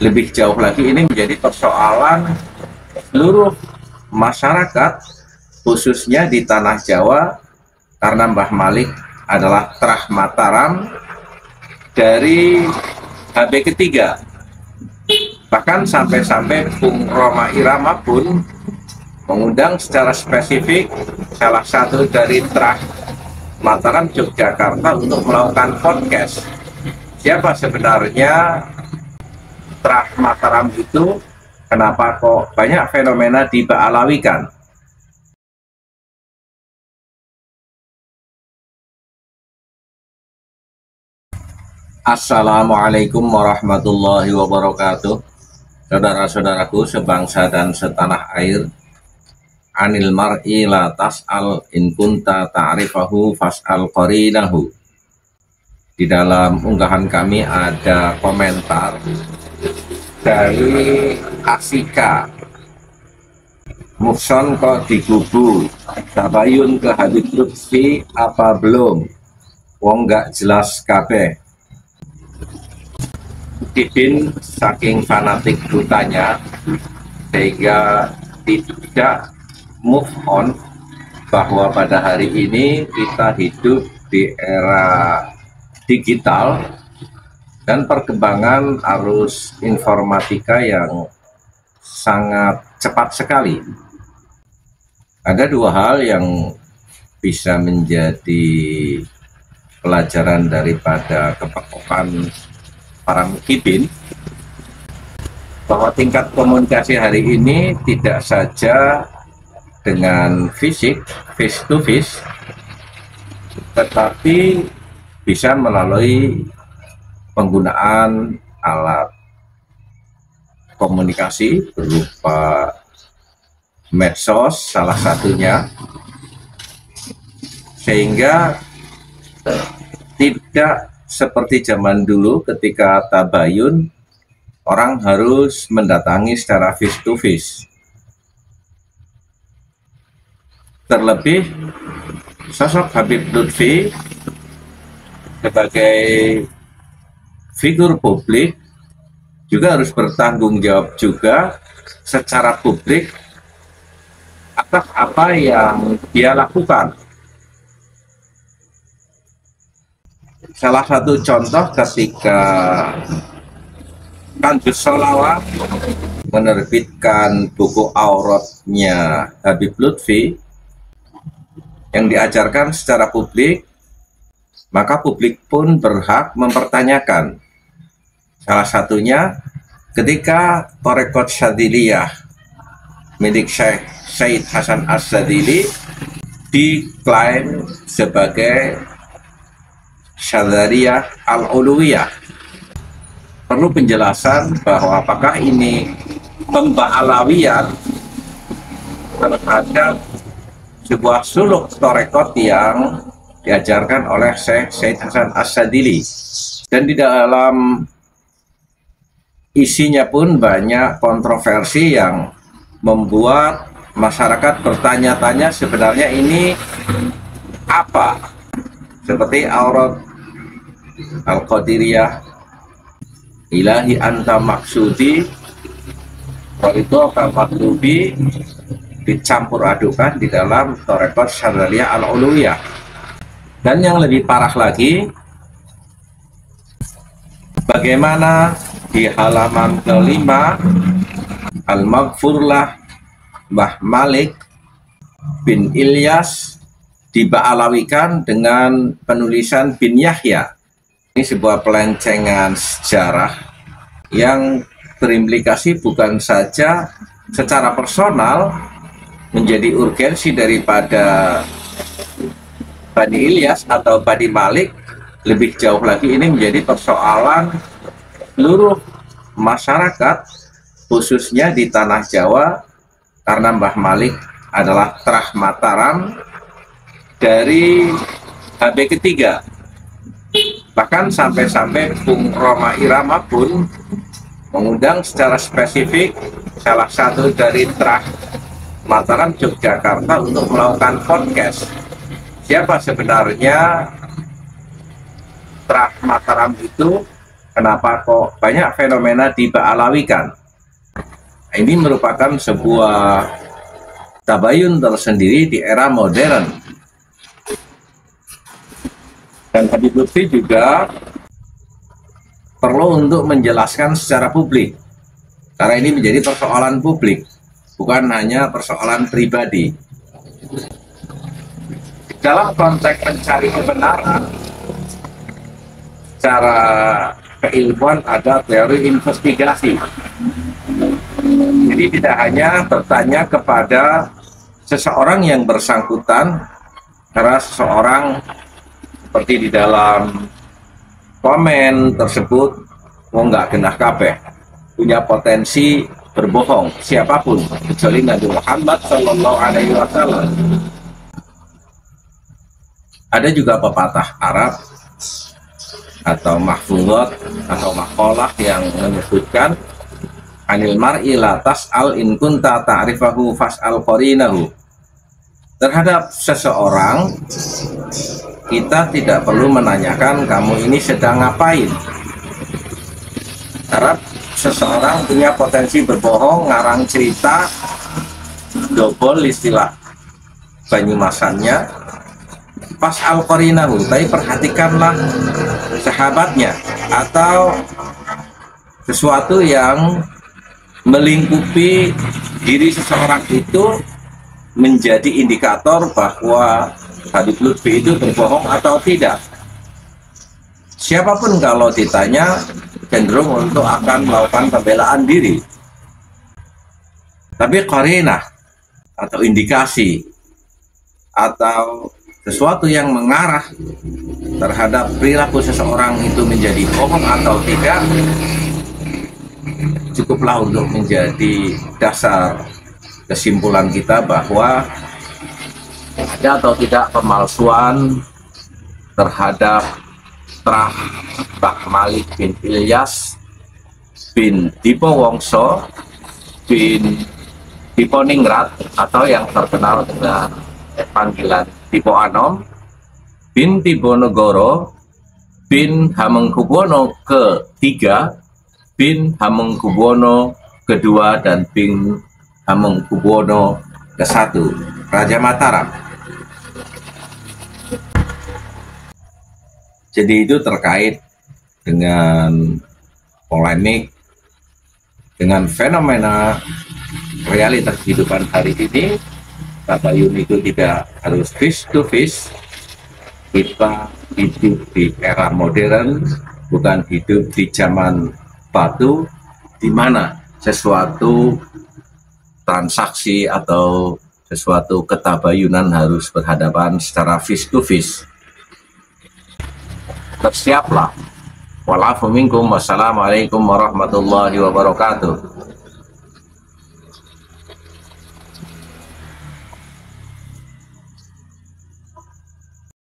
lebih jauh lagi ini menjadi persoalan seluruh masyarakat, khususnya di tanah Jawa, karena Mbah Malik adalah Trah Mataram dari HB ketiga. Bahkan sampai-sampai Bung Rhoma Irama pun mengundang secara spesifik salah satu dari Trah Mataram Yogyakarta untuk melakukan podcast. Siapa sebenarnya Trah Mataram itu? Kenapa kok banyak fenomena diba'alawikan? Assalamualaikum warahmatullahi wabarakatuh. Saudara-saudaraku sebangsa dan setanah air, anil mar'i la tas'al in kunta ta'rifahu fas'al qarinahu. Di dalam unggahan kami ada komentar dari Asika. Muhson kok digugu, tabayun ke Habib Lutfi apa belum? Wong nggak jelas kabeh. Dipin saking fanatik dutanya sehingga tidak move on bahwa pada hari ini kita hidup di era digital dan perkembangan arus informatika yang sangat cepat sekali. Ada dua hal yang bisa menjadi pelajaran daripada kepekaan para mukibin, bahwa tingkat komunikasi hari ini tidak saja dengan fisik, face to face, tetapi bisa melalui penggunaan alat komunikasi berupa medsos salah satunya, sehingga tidak seperti zaman dulu ketika tabayun orang harus mendatangi secara face to face. Terlebih sosok Habib Lutfi sebagai figur publik juga harus bertanggung jawab juga secara publik atas apa yang dia lakukan. Salah satu contoh ketika Kanjus Sholawat menerbitkan buku auratnya Habib Lutfi yang diajarkan secara publik, maka publik pun berhak mempertanyakan. Salah satunya ketika Thariqat Syadziliyah milik Syekh Said Hasan Asyadzili diklaim sebagai Syadzaliyah Al-Uluwiyah. Perlu penjelasan bahwa apakah ini pemba'alawiyan terhadap sebuah suluk tarekat yang diajarkan oleh Syekh Said Hasan Asyadzili, dan di dalam isinya pun banyak kontroversi yang membuat masyarakat bertanya-tanya sebenarnya ini apa, seperti aurat Al-Qadiriyah, ilahi anta maksudi, itu maklubi, dicampur adukan di dalam Thariqat Syadzaliyah Al-Uluwiyah. Dan yang lebih parah lagi, bagaimana di halaman kelima Al-Maghfurlah Mbah Malik bin Ilyas diba'alawikan dengan penulisan bin Yahya. Ini sebuah pelencengan sejarah yang berimplikasi bukan saja secara personal menjadi urgensi daripada Bani Ilyas atau Bani Malik, lebih jauh lagi ini menjadi persoalan seluruh masyarakat, khususnya di tanah Jawa, karena Mbah Malik adalah Trah Mataram dari HB ketiga. Bahkan sampai-sampai Bung Rhoma Irama pun mengundang secara spesifik salah satu dari Trah Mataram Yogyakarta untuk melakukan podcast. Siapa sebenarnya Trah Mataram itu? kenapa kok banyak fenomena diba'alawikan. Ini merupakan sebuah tabayun tersendiri di era modern. Dan Habib Lutfi juga perlu untuk menjelaskan secara publik, karena ini menjadi persoalan publik, bukan hanya persoalan pribadi. Dalam konteks mencari kebenaran, secara keilmuan ada teori investigasi. Jadi tidak hanya bertanya kepada seseorang yang bersangkutan, karena seseorang seperti di dalam komen tersebut, nggak genah kabeh, punya potensi berbohong siapapun kecuali Nabi Muhammad Shallallahu Alaihi Wasallam. Ada juga pepatah Arab atau mahfuzat atau maqalah yang menyebutkan anil mar'i la tas'al in kunta ta'rifahu fas'al qarinahu. Terhadap seseorang kita tidak perlu menanyakan kamu ini sedang ngapain, karena seseorang punya potensi berbohong, ngarang cerita, dobol istilah Banyumasannya, fas'al qarinahu, tapi perhatikanlah sahabatnya atau sesuatu yang melingkupi diri seseorang itu menjadi indikator bahwa Habib Lutfi itu berbohong atau tidak. Siapapun kalau ditanya cenderung untuk akan melakukan pembelaan diri. Tapi qarinah atau indikasi atau sesuatu yang mengarah terhadap perilaku seseorang itu menjadi bohong atau tidak, cukuplah untuk menjadi dasar kesimpulan kita bahwa ada atau tidak pemalsuan terhadap Trah Mbah Malik bin Ilyas bin Dipo Wongso bin Diponingrat atau yang terkenal dengan panggilan Dipo Anom bin Diponegoro bin Hamengkubuwono ke-3 bin Hamengkubuwono ke-2 dan bin Hamengkubuwono ke-1 Raja Mataram. Jadi itu terkait dengan polemik, dengan fenomena realitas kehidupan hari ini. Tabayun itu tidak harus face to face. Kita hidup di era modern, bukan hidup di zaman batu, di mana sesuatu transaksi atau sesuatu ketabayunan harus berhadapan secara face to face. Bersiaplah. Wa'alaikum warahmatullahi wabarakatuh.